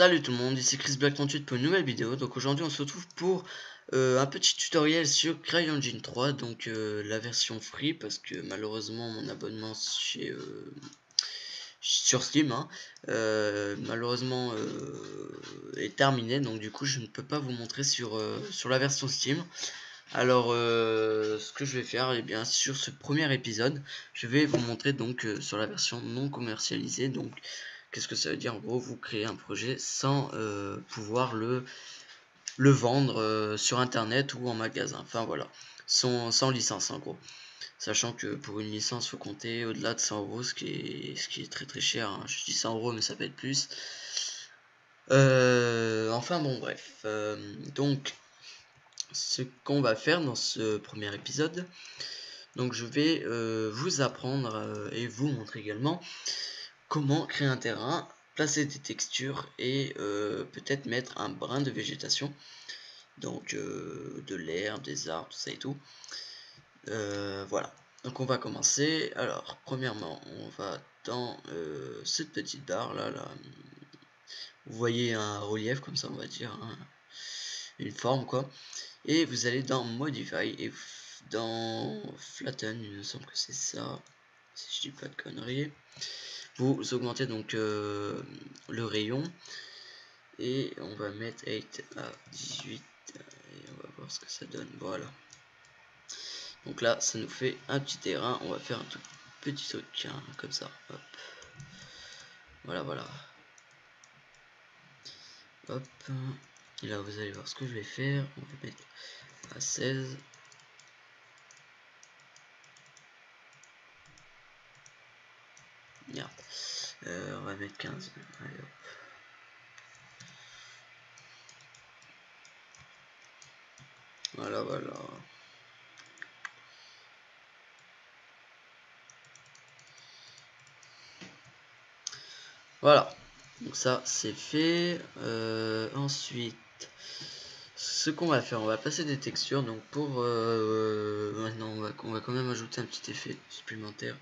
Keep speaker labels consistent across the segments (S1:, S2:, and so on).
S1: Salut tout le monde, ici Chris Black 38 pour une nouvelle vidéo. Donc aujourd'hui on se retrouve pour un petit tutoriel sur CryEngine 3, donc la version free, parce que malheureusement mon abonnement chez sur Steam malheureusement est terminé, donc du coup je ne peux pas vous montrer sur la version Steam. Alors ce que je vais faire, et bien sur ce premier épisode, je vais vous montrer donc sur la version non commercialisée. Donc qu'est-ce que ça veut dire? En gros, vous créez un projet sans pouvoir le vendre sur internet ou en magasin, enfin voilà, sans licence en gros, sachant que pour une licence faut compter au-delà de 100 €, ce qui est très très cher, hein. Je dis 100 € mais ça peut être plus, enfin bon bref, donc ce qu'on va faire dans ce premier épisode, donc je vais vous apprendre et vous montrer également comment créer un terrain, placer des textures et peut-être mettre un brin de végétation, donc de l'herbe, des arbres, tout ça et tout. Voilà, donc on va commencer. Alors premièrement on va dans cette petite barre là, vous voyez un relief comme ça, on va dire, hein, une forme quoi, et vous allez dans Modify et dans Flatten, il me semble que c'est ça, si je dis pas de conneries. Vous augmentez donc le rayon et on va mettre 8 à 18 et on va voir ce que ça donne. Voilà, donc là ça nous fait un petit terrain. On va faire un tout petit truc, hein, comme ça, hop. Voilà, voilà, hop, et là vous allez voir ce que je vais faire. On va mettre à 16. Merde, on va mettre 15. Allez, hop. Voilà, voilà. Voilà, donc ça c'est fait. Ensuite, ce qu'on va faire, on va passer des textures. Donc pour maintenant on va quand même ajouter un petit effet supplémentaire.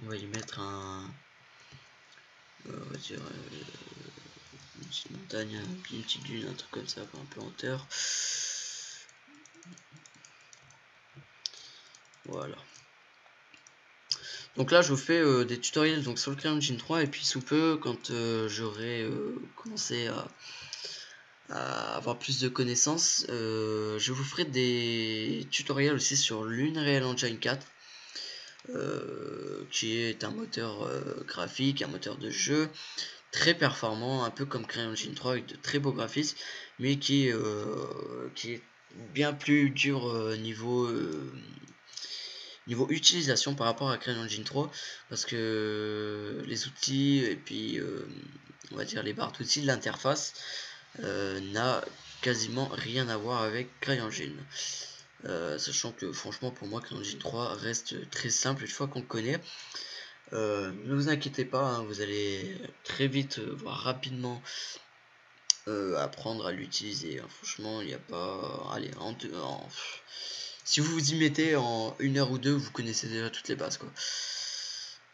S1: On va y mettre un on va dire une petite montagne, une petite dune, un truc comme ça, un peu en hauteur. Voilà, donc là je vous fais des tutoriels donc sur le CryEngine 3, et puis sous peu, quand j'aurai commencé à avoir plus de connaissances, je vous ferai des tutoriels aussi sur l'Unreal Engine 4, qui est un moteur graphique, un moteur de jeu très performant, un peu comme CryEngine 3, avec de très beaux graphismes, mais qui est bien plus dur niveau utilisation par rapport à CryEngine 3, parce que les outils et puis on va dire les barres d'outils de l'interface n'a quasiment rien à voir avec CryEngine, sachant que franchement pour moi CryEngine 3 reste très simple une fois qu'on le connaît. Ne vous inquiétez pas, hein, vous allez très vite, voire rapidement, apprendre à l'utiliser, hein. Franchement il n'y a pas, allez, si vous vous y mettez en 1 heure ou 2, vous connaissez déjà toutes les bases quoi.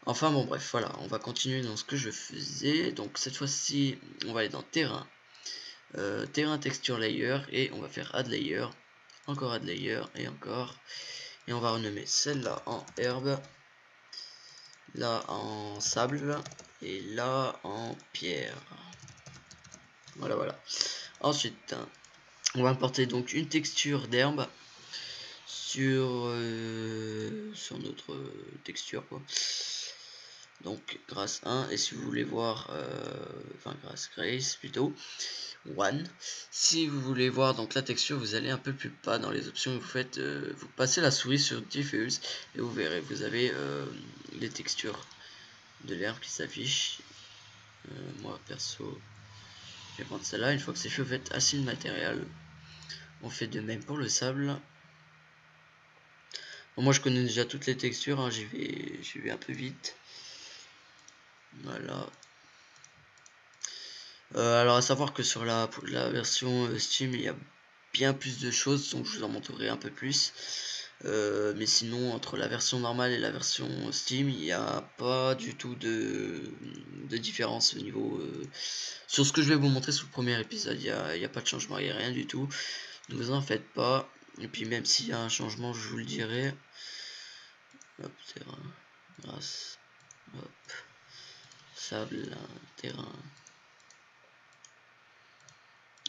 S1: Enfin bon bref, voilà, on va continuer dans ce que je faisais. Donc cette fois-ci on va aller dans terrain, terrain texture layer, et on va faire add layer, encore add layer et encore, et on va renommer celle-là en herbe, là en sable et là en pierre. Voilà, voilà. Ensuite on va importer donc une texture d'herbe sur notre texture quoi, donc grâce 1, et si vous voulez voir enfin grâce grace plutôt 1. Si vous voulez voir donc la texture, vous allez un peu plus bas dans les options, vous faites vous passez la souris sur diffuse et vous verrez, vous avez les textures de l'herbe qui s'affichent. Moi perso je vais prendre celle-là. Une fois que c'est fait, vous faites assign matériel. On fait de même pour le sable. Bon, moi je connais déjà toutes les textures, hein, j'y vais un peu vite. Voilà. Alors à savoir que sur la version Steam il y a bien plus de choses, donc je vous en montrerai un peu plus. Mais sinon, entre la version normale et la version Steam, il n'y a pas du tout de différence au niveau... sur ce que je vais vous montrer sur le premier épisode, il n'y a pas de changement, il n'y a rien du tout. Ne vous en faites pas. Et puis même s'il y a un changement, je vous le dirai. Hop, terrain, grâce, hop, sable, terrain.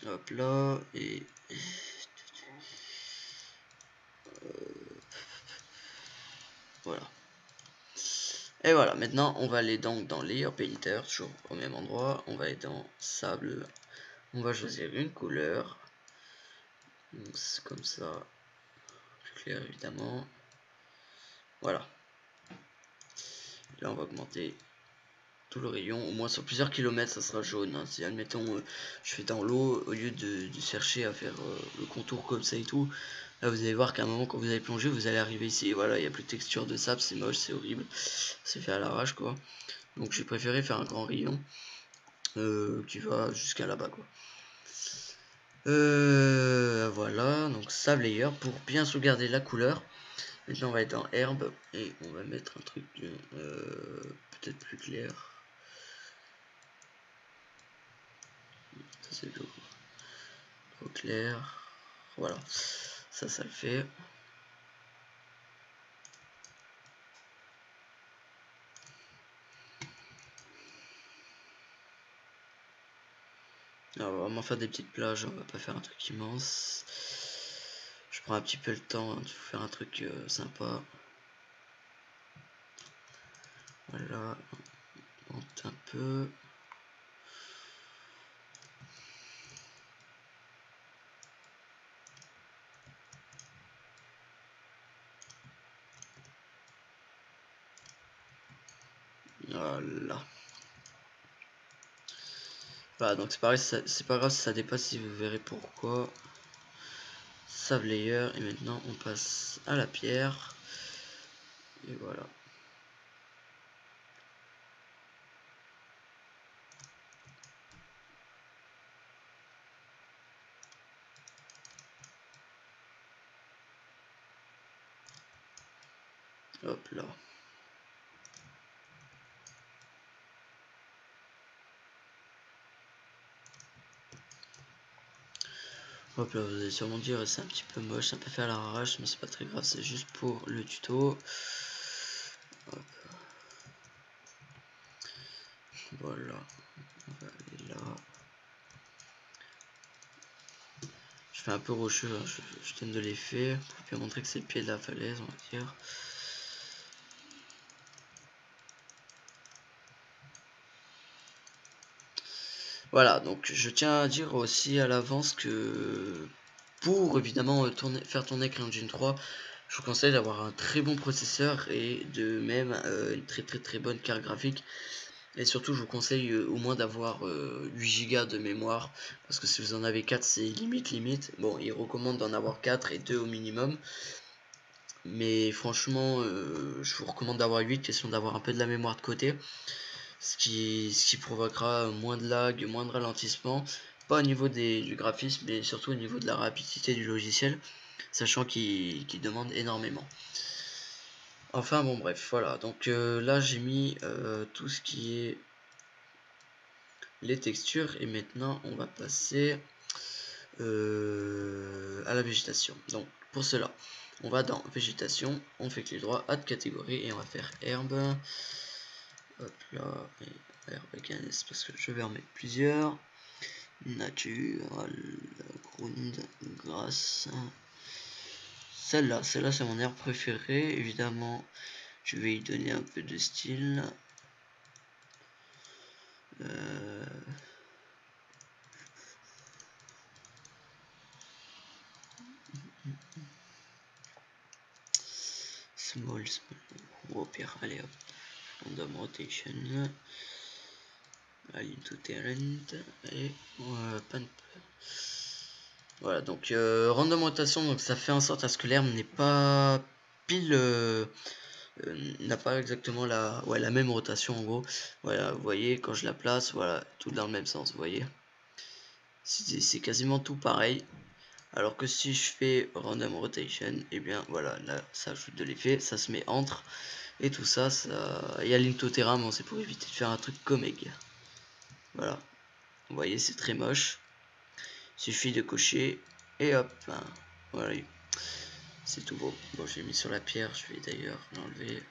S1: Hop là, et... voilà. Et voilà, maintenant on va aller donc dans Layer Painter, toujours au même endroit. On va aller dans sable. On va choisir une couleur. Donc c'est comme ça. Plus clair évidemment. Voilà. Là on va augmenter tout le rayon. Au moins sur plusieurs kilomètres ça sera jaune. Hein. Si admettons je fais dans l'eau, au lieu de chercher à faire le contour comme ça et tout. Là vous allez voir qu'à un moment quand vous allez plonger, vous allez arriver ici. Et voilà, il n'y a plus de texture de sable, c'est moche, c'est horrible. C'est fait à l'arrache quoi. Donc j'ai préféré faire un grand rayon qui va jusqu'à là-bas quoi. Voilà, donc sable layer pour bien sauvegarder la couleur. Maintenant on va être dans herbe et on va mettre un truc peut-être plus clair. Ça c'est trop clair. Voilà, ça le fait. Alors, on va vraiment faire des petites plages, on va pas faire un truc immense. Je prends un petit peu le temps de faire un truc sympa. Voilà, on monte un peu. Voilà. Voilà, donc c'est pareil, c'est pas grave si ça dépasse, si vous verrez pourquoi. Sable layer, et maintenant on passe à la pierre. Et voilà. Hop là. Hop là, vous allez sûrement dire c'est un petit peu moche, ça peut faire à l'arrache, mais c'est pas très grave, c'est juste pour le tuto. Hop. Voilà, on va aller là. Je fais un peu rocheux, hein. Je donne de l'effet pour bien montrer que c'est le pied de la falaise, on va dire. Voilà, donc je tiens à dire aussi à l'avance que pour évidemment faire tourner CryEngine 3, je vous conseille d'avoir un très bon processeur et de même une très bonne carte graphique. Et surtout, je vous conseille au moins d'avoir 8 Go de mémoire, parce que si vous en avez 4, c'est limite. Bon, il recommande d'en avoir 4 et 2 au minimum. Mais franchement, je vous recommande d'avoir 8, question d'avoir un peu de la mémoire de côté. Ce qui provoquera moins de lag, moins de ralentissement. Pas au niveau du graphisme, mais surtout au niveau de la rapidité du logiciel, sachant qu'il demande énormément. Enfin bon bref, voilà. Donc là j'ai mis tout ce qui est les textures et maintenant on va passer à la végétation. Donc pour cela on va dans végétation, on fait clic droit, add catégorie et on va faire herbe. Hop là, et herbe against parce que je vais en mettre plusieurs. Natural, ground, grass. Celle-là c'est mon herbe préférée. Évidemment je vais y donner un peu de style. Small, au pire, allez hop, random rotation, align to talent, et voilà, donc random rotation, donc ça fait en sorte à ce que l'herbe n'est pas pile, n'a pas exactement la même rotation en gros. Voilà, vous voyez, quand je la place, voilà, tout dans le même sens, vous voyez. C'est quasiment tout pareil. Alors que si je fais random rotation, et bien voilà, là ça ajoute de l'effet, ça se met entre, et tout ça, il y a l'intotera, mais c'est pour éviter de faire un truc comme egg. Voilà, vous voyez, c'est très moche. Suffit de cocher, et hop, voilà, c'est tout beau. Bon, j'ai mis sur la pierre, je vais d'ailleurs l'enlever.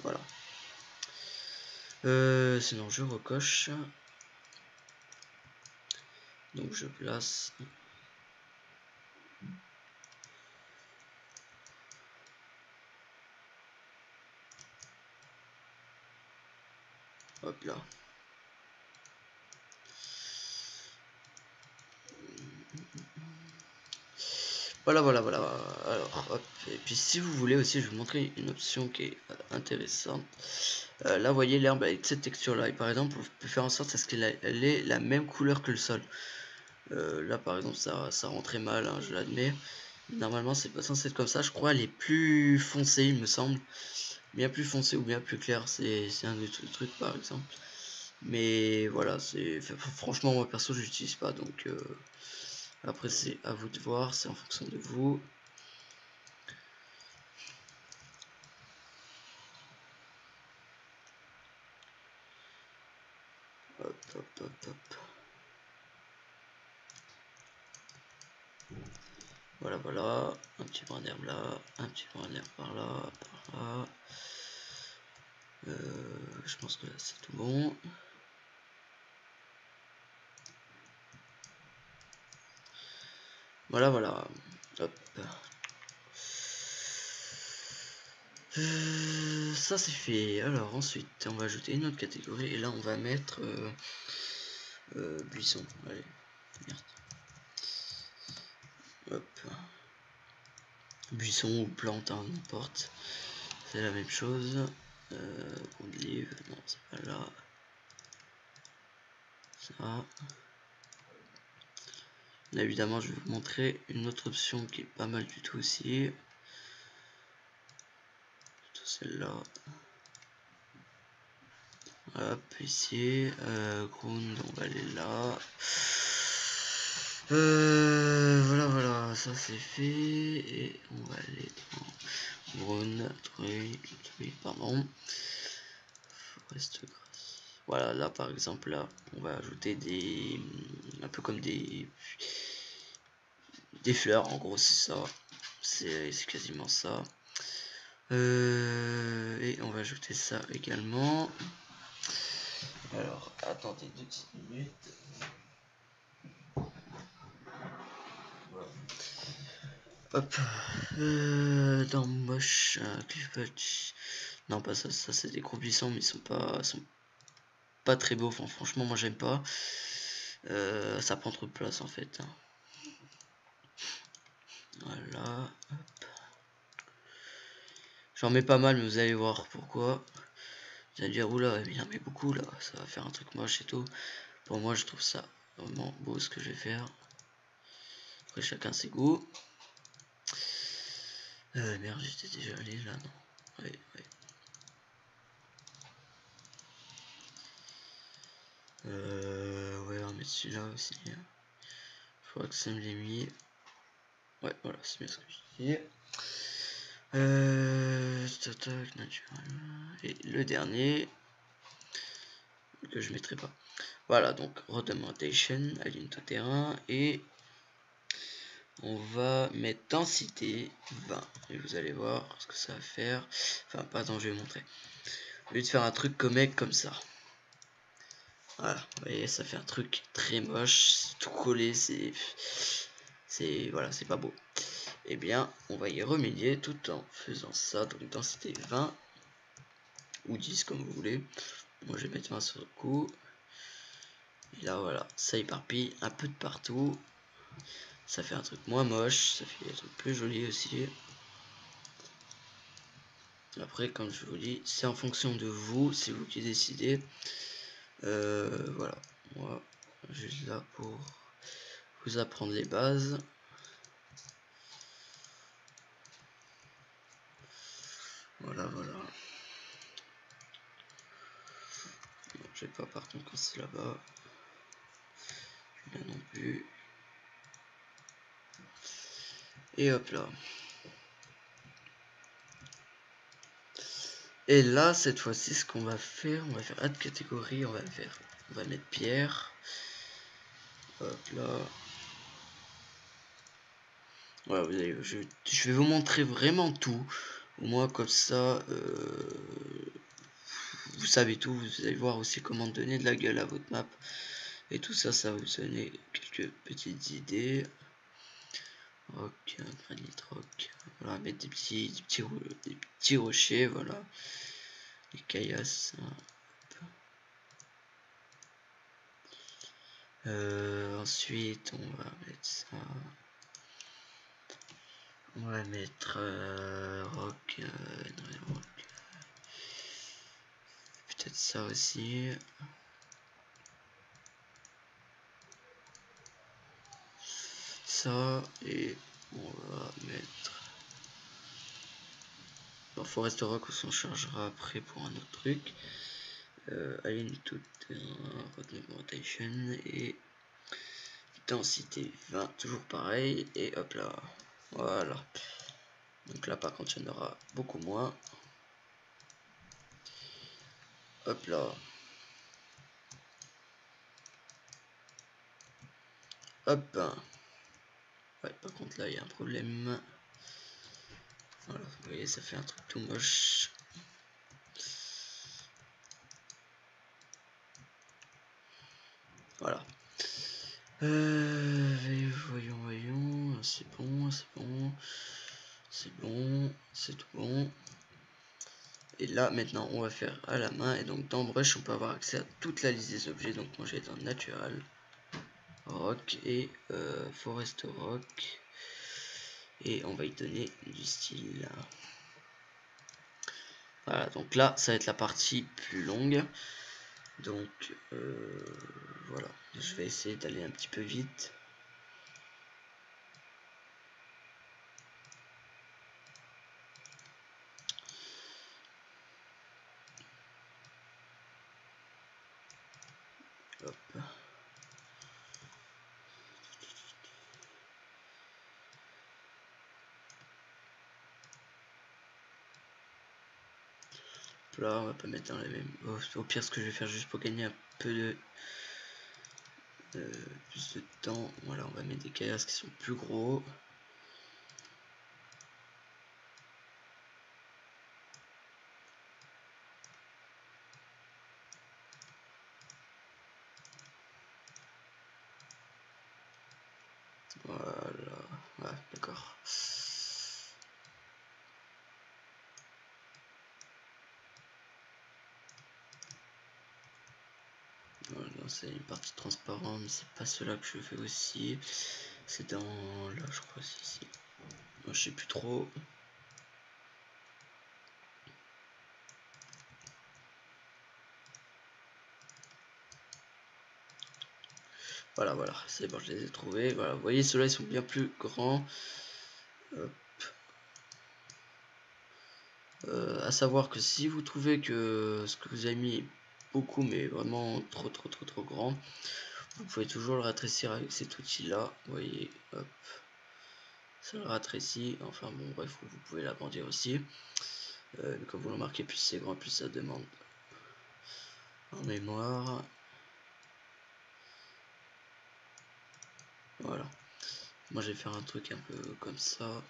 S1: Voilà. Sinon je recoche. Donc je place. Hop là. Voilà, voilà, voilà. Alors, hop. Et puis si vous voulez aussi, je vais vous montrer une option qui est intéressante. Là, vous voyez l'herbe avec cette texture-là. Et par exemple, vous pouvez faire en sorte à ce qu'elle ait la même couleur que le sol. Là, par exemple, ça rend très mal, hein, je l'admets. Normalement, c'est pas censé être comme ça. Je crois elle est plus foncée, il me semble. Bien plus foncée ou bien plus claire. C'est un des trucs, par exemple. Mais voilà, franchement, moi perso, je l'utilise pas. Donc, après, c'est à vous de voir. C'est en fonction de vous. Hop, hop, hop, hop. Voilà, voilà. Un petit brin d'herbe là. Un petit brin d'herbe par là. Par là. Je pense que là, c'est tout bon. Voilà, voilà. Hop. Ça c'est fait. Alors ensuite, on va ajouter une autre catégorie. Et là, on va mettre buisson. Allez. Merde. Hop. Buisson ou plante, hein, n'importe. C'est la même chose. Olive, non, c'est pas là. Ça. Là, évidemment, je vais vous montrer une autre option qui est pas mal du tout aussi. Celle-là. Hop, ici. Ground, on va aller là. Voilà, voilà, ça c'est fait. Et on va aller dans Ground, pardon. Forest grass. Voilà, là par exemple, là, on va ajouter des. Un peu comme des fleurs, en gros, c'est ça. C'est quasiment ça. Et on va ajouter ça également. Alors, attendez 2 petites minutes. Voilà. Hop. Dans moche, cliffbutch. Non, pas ça, ça c'est des gros buissons, mais ils sont pas très beaux. Enfin, franchement, moi j'aime pas. Ça prend trop de place en fait. Voilà. J'en mets pas mal, mais vous allez voir pourquoi. Vous allez dire, oula, mais il en met beaucoup là, ça va faire un truc moche et tout. Pour moi, je trouve ça vraiment beau ce que je vais faire. Après, chacun ses goûts. Merde, j'étais déjà allé là, non? Ouais, ouais. Ouais, on va mettre celui-là aussi. Je crois que ça me l'est mis. Ouais, voilà, c'est bien ce que je dis. Tac, naturel. Et le dernier que je mettrai pas. Voilà, donc Rotation, aligne tout terrain, et on va mettre densité 20. Et vous allez voir ce que ça va faire. Enfin, pas attends, je vais vous montrer. Au lieu de faire un truc comme ça. Voilà, vous voyez, ça fait un truc très moche, tout collé, voilà, c'est pas beau. Eh bien, on va y remédier tout en faisant ça. Donc densité 20 ou 10 comme vous voulez. Moi je vais mettre 20 sur le coup. Et là voilà, ça éparpille un peu de partout. Ça fait un truc moins moche, ça fait un truc plus joli aussi. Après, comme je vous dis, c'est en fonction de vous, c'est vous qui décidez. Voilà, moi juste là pour vous apprendre les bases. Voilà, voilà. Je vais pas par contre quand c'est là-bas. Là non plus. Et hop là. Et là, cette fois-ci, ce qu'on va faire, on va faire add catégorie, on va mettre pierre. Hop là. Voilà, vous allez, je vais vous montrer vraiment tout. Au moins comme ça, vous savez tout. Vous allez voir aussi comment donner de la gueule à votre map. Et tout ça, ça va vous donner quelques petites idées. Rock, granite rock. Voilà, mettre des petits rochers, voilà. Les caillasses. Ensuite, on va mettre ça. On va mettre rock, peut-être ça aussi. Ça, et on va mettre dans Forest Rock, on s'en chargera après pour un autre truc. Align tout rotation et densité 20, toujours pareil, et hop là, voilà. Donc là par contre il y en aura beaucoup moins. Hop là. Hop. Ouais, par contre là il y a un problème. Voilà, vous voyez, ça fait un truc tout moche. Voilà. Voyons, c'est bon, c'est tout bon. Et là, maintenant, on va faire à la main. Et donc, dans Brush, on peut avoir accès à toute la liste des objets. Donc, moi, j'ai dans Natural, Rock et Forest Rock. Et on va y donner du style. Voilà, donc là, ça va être la partie plus longue. Donc, voilà. Je vais essayer d'aller un petit peu vite. Hop. Là, on va pas mettre dans les mêmes. Au pire, ce que je vais faire juste pour gagner un peu de plus de temps. Voilà, on va mettre des caillasses qui sont plus gros. Voilà, ouais, d'accord. Voilà, c'est une partie transparente, mais c'est pas cela que je fais aussi. C'est dans là, je crois, c'est ici. Moi, je sais plus trop. Voilà, voilà, c'est bon, je les ai trouvés. Voilà, vous voyez, ceux-là, ils sont bien plus grands. Hop. À savoir que si vous trouvez que ce que vous avez mis est beaucoup, mais vraiment trop grand, vous pouvez toujours le rétrécir avec cet outil-là. Vous voyez, hop, ça le rétrécit. Enfin bon, bref, vous pouvez l'agrandir aussi. Comme vous le remarquez, plus c'est grand, plus ça demande en mémoire. Voilà. Moi, je vais faire un truc un peu comme ça.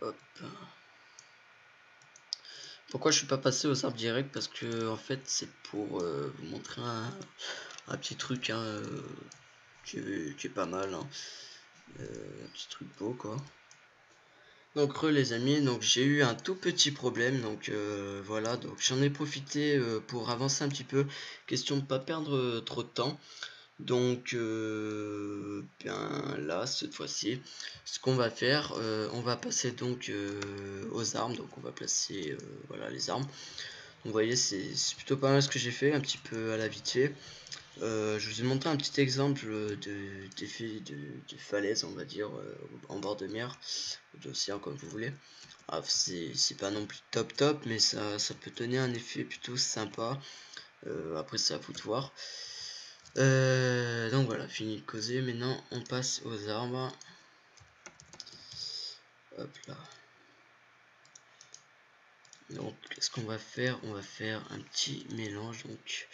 S1: Hop. Pourquoi je suis pas passé aux arbres directs? Parce que en fait, c'est pour vous montrer un petit truc hein, qui est pas mal. Hein. Un petit truc beau quoi. Donc les amis, donc j'ai eu un tout petit problème, donc voilà, donc j'en ai profité pour avancer un petit peu, question de pas perdre trop de temps. Donc bien là cette fois-ci, ce qu'on va faire, on va passer donc aux armes, donc on va placer voilà les armes. Donc vous voyez c'est plutôt pas mal ce que j'ai fait, un petit peu à la vite fait. Je vous ai montré un petit exemple d'effet de falaise, on va dire, en bord de mer, d'océan comme vous voulez. Ah, c'est pas non plus top, mais ça peut donner un effet plutôt sympa. Après, c'est à vous de voir. Donc voilà, fini de causer. Maintenant, on passe aux arbres. Hop là. Donc, qu'est-ce qu'on va faire? On va faire un petit mélange. Donc,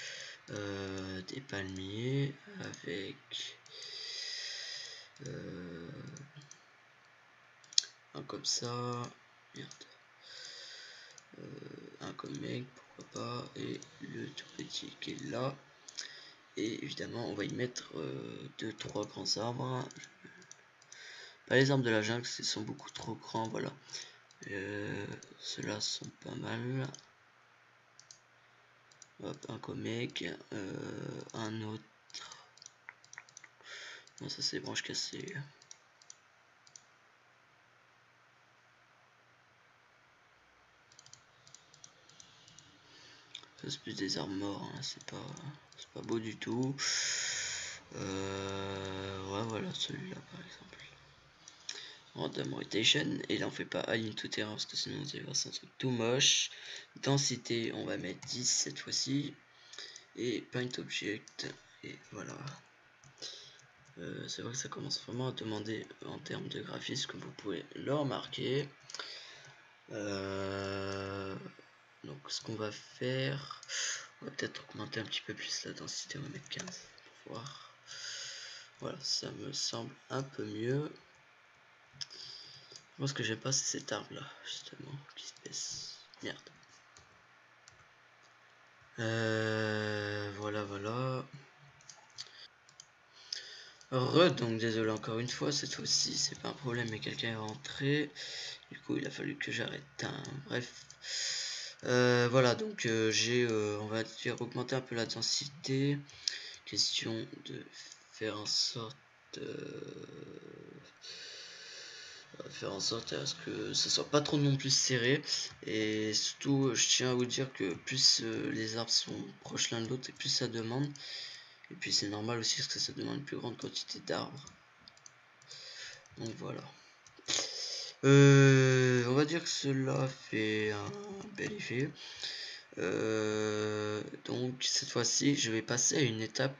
S1: des palmiers avec un comme ça. Merde. Un comme mec, pourquoi pas. Et le tout petit qui est là. Et évidemment, on va y mettre 2-3 grands arbres. Pas les arbres de la jungle, ils sont beaucoup trop grands, voilà. Ceux-là sont pas mal. Hop, un comic, un autre. Non, ça c'est les branches cassées. Ça c'est plus des arbres morts, hein. C'est pas beau du tout. Ouais, voilà, celui-là par exemple. Random rotation, et là on fait pas align tout terrain parce que sinon vous allez voir c'est un truc tout moche. Densité, on va mettre 10 cette fois-ci. Et paint object, et voilà. C'est vrai que ça commence vraiment à demander en termes de graphisme, comme vous pouvez le remarquer. Donc ce qu'on va faire, on va peut-être augmenter un petit peu plus la densité, on va mettre 15 pour voir. Voilà, ça me semble un peu mieux. Moi ce que j'aime pas c'est cet arbre là, justement, qui se baisse. Merde. Voilà. Donc désolé encore une fois, cette fois-ci c'est pas un problème mais quelqu'un est rentré. Du coup il a fallu que j'arrête. Bref. Voilà, donc j'ai, on va dire, augmenter un peu la densité. Question de faire en sorte à ce que ça soit pas trop non plus serré. Et surtout, je tiens à vous dire que plus les arbres sont proches l'un de l'autre, et plus ça demande. Et puis c'est normal aussi parce que ça demande une plus grande quantité d'arbres. Donc voilà. On va dire que cela fait un bel effet. Donc cette fois-ci je vais passer à une étape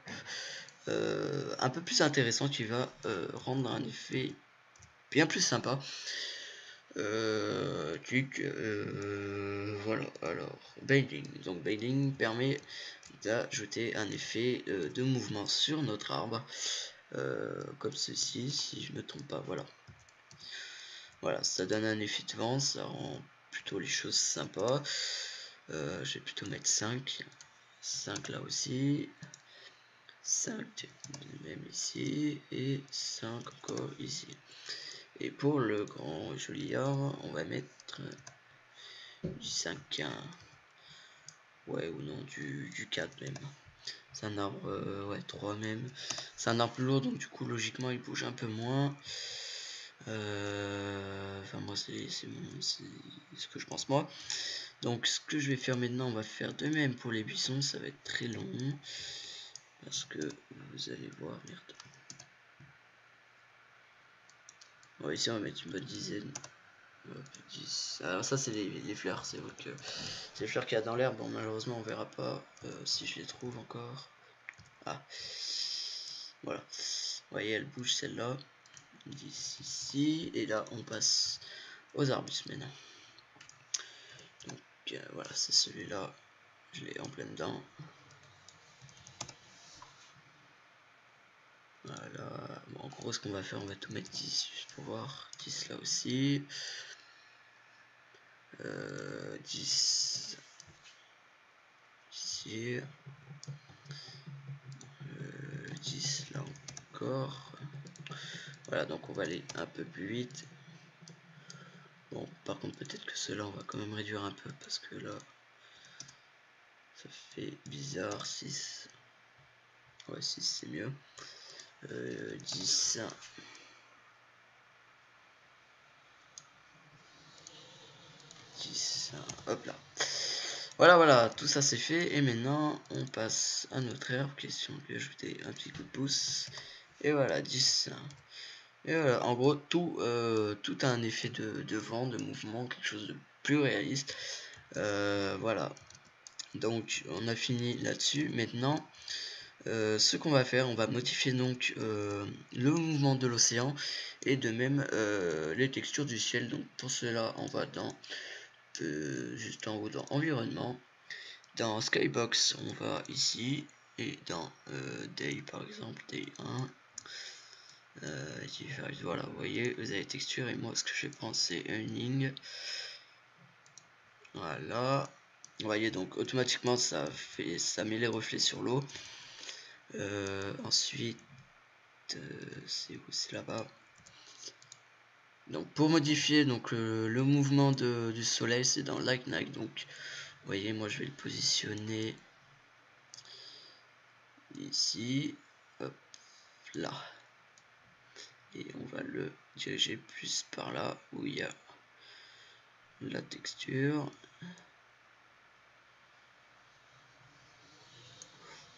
S1: un peu plus intéressante qui va rendre un effet bien plus sympa. Voilà, alors bailing. Donc bailing permet d'ajouter un effet de mouvement sur notre arbre, comme ceci, si je me trompe pas. Voilà, ça donne un effet de vent, ça rend plutôt les choses sympas. Je vais plutôt mettre 5 là aussi, 5 même ici, et 5 encore ici. Et pour le grand joli arbre, on va mettre du 5, ouais, ou non, du 4 même. C'est un arbre, ouais, 3 même. C'est un arbre lourd, donc du coup, logiquement, il bouge un peu moins. Enfin, moi, c'est ce que je pense, moi. Donc, ce que je vais faire maintenant, on va faire de même pour les buissons. Ça va être très long. Parce que vous allez voir, merde. Bon, ici, on va mettre une bonne dizaine. Hop, 10. Alors ça c'est les fleurs, c'est vrai que c'est les fleurs qu'il y a dans l'herbe. Bon malheureusement on verra pas si je les trouve encore. Ah voilà, vous voyez elle bouge celle-là. 10 ici et là on passe aux arbustes maintenant. Donc voilà, c'est celui-là, je l'ai en plein dedans. Voilà, bon, en gros ce qu'on va faire, on va tout mettre 10 juste pour voir. 10 là aussi. 10 ici. 10 là encore. Voilà, donc on va aller un peu plus vite. Bon, par contre, peut-être que cela, on va quand même réduire un peu parce que là, ça fait bizarre. 6. Ouais, 6 c'est mieux. 10. 10. Hop là. Voilà, tout ça c'est fait. Et maintenant, on passe à notre herbe. Question de lui ajouter un petit coup de pouce. Et voilà, 10. Et voilà, en gros, tout a un effet de vent, de mouvement, quelque chose de plus réaliste. Voilà. Donc, on a fini là-dessus. Maintenant, ce qu'on va faire, on va modifier donc le mouvement de l'océan et de même les textures du ciel. Donc, pour cela, on va dans juste en haut dans environnement. Dans Skybox, on va ici, et dans Day par exemple, Day 1, voilà, vous voyez, vous avez texture, et moi ce que je vais prendre c'est une ligne. Voilà, vous voyez, donc automatiquement ça met les reflets sur l'eau. Ensuite, c'est où? C'est là-bas. Donc pour modifier donc le mouvement du soleil, c'est dans Light Night. Donc vous voyez, moi je vais le positionner ici, hop là, et on va le diriger plus par là où il y a la texture.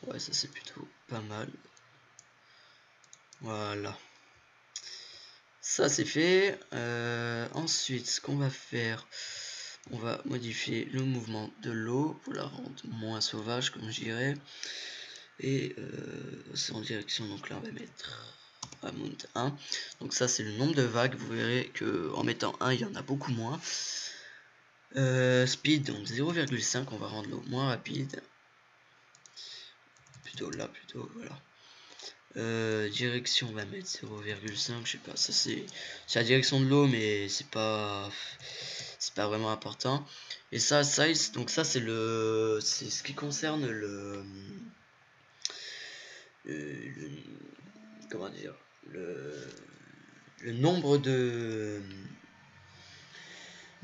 S1: Ouais, ça c'est plutôt pas mal. Voilà, ça c'est fait. Ensuite, ce qu'on va faire, on va modifier le mouvement de l'eau pour la rendre moins sauvage, comme je dirais. Et c'est en direction, donc là on va mettre Amount 1. Donc ça c'est le nombre de vagues. Vous verrez que en mettant 1 il y en a beaucoup moins. Speed donc 0,5, on va rendre l'eau moins rapide. Plutôt là, plutôt, voilà. Direction on va mettre 0,5, je sais pas, ça c'est la direction de l'eau, mais c'est pas vraiment important. Et ça, size, donc ça c'est ce qui concerne comment dire, le nombre de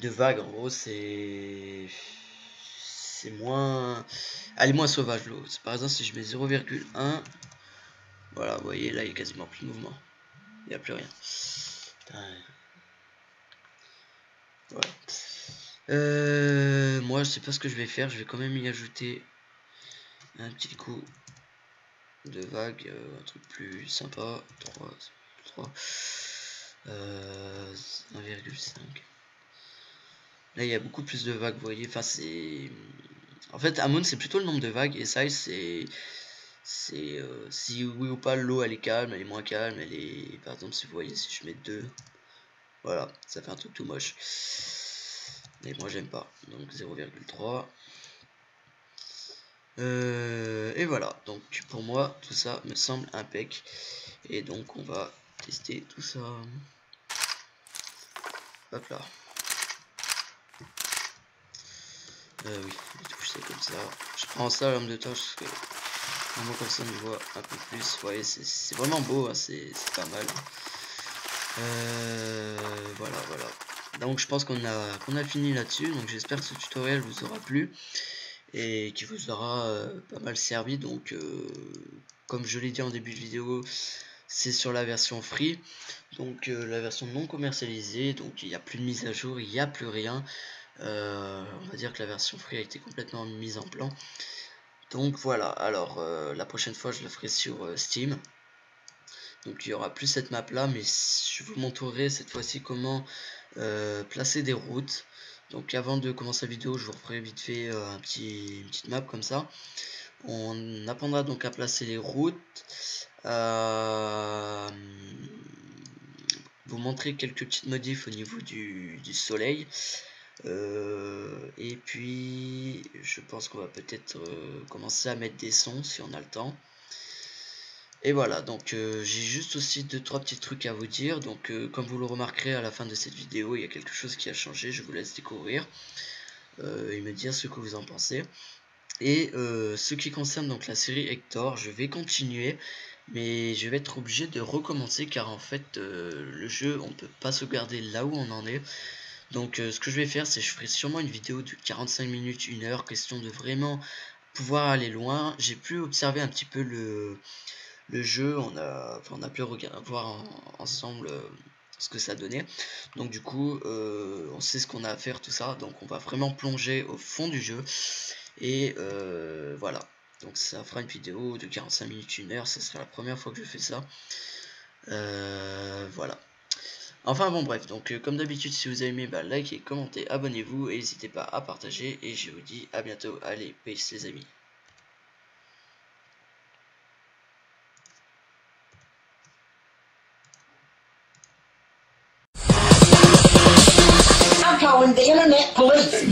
S1: vagues. En gros, c'est moins, elle est moins sauvage l'eau. Par exemple, si je mets 0,1, voilà, vous voyez, là il y a quasiment plus de mouvement, il n'y a plus rien. Voilà. Moi je sais pas ce que je vais faire, je vais quand même y ajouter un petit coup de vague, un truc plus sympa. 1,5. Là il y a beaucoup plus de vagues, vous voyez, enfin c'est... En fait Amon c'est plutôt le nombre de vagues, et ça c'est si oui ou pas l'eau elle est calme, elle est moins calme, elle est... Par exemple si vous voyez, si je mets 2, voilà, ça fait un truc tout moche. Mais moi j'aime pas, donc 0,3. Et voilà, donc pour moi tout ça me semble impec. Et donc on va tester tout ça. Hop là. Oui, les touches c'est comme ça. Je prends ça à l'arme de torche parce que vraiment comme ça on voit un peu plus. Vous voyez, c'est vraiment beau, hein, c'est pas mal. Voilà. Donc je pense qu'on a fini là-dessus. Donc j'espère que ce tutoriel vous aura plu et qui vous aura pas mal servi. Donc comme je l'ai dit en début de vidéo, c'est sur la version free, donc la version non commercialisée. Donc il n'y a plus de mise à jour, il n'y a plus rien. On va dire que la version free a été complètement mise en plan. Donc voilà, alors la prochaine fois je le ferai sur Steam. Donc il y aura plus cette map là, mais je vous montrerai cette fois-ci comment placer des routes. Donc avant de commencer la vidéo, je vous referai vite fait une petite map comme ça. On apprendra donc à placer les routes, vous montrer quelques petites modifs au niveau du soleil. Et puis je pense qu'on va peut-être commencer à mettre des sons si on a le temps. Et voilà, donc j'ai juste aussi 2-3 petits trucs à vous dire. Donc comme vous le remarquerez à la fin de cette vidéo, il y a quelque chose qui a changé, je vous laisse découvrir et me dire ce que vous en pensez. Et ce qui concerne donc la série Hector, je vais continuer, mais je vais être obligé de recommencer car en fait le jeu on peut pas sauvegarder là où on en est. Donc ce que je vais faire, c'est je ferai sûrement une vidéo de 45 minutes, 1 heure, question de vraiment pouvoir aller loin. J'ai pu observer un petit peu le jeu, on a pu voir ensemble ce que ça donnait. Donc du coup on sait ce qu'on a à faire, tout ça, donc on va vraiment plonger au fond du jeu. Et voilà, donc ça fera une vidéo de 45 minutes, 1 heure, ça sera la première fois que je fais ça. Voilà. Enfin bon bref, donc comme d'habitude, si vous avez aimé, bah, likez, commentez, abonnez-vous et n'hésitez pas à partager, et je vous dis à bientôt. Allez, peace les amis. I'm calling the internet police.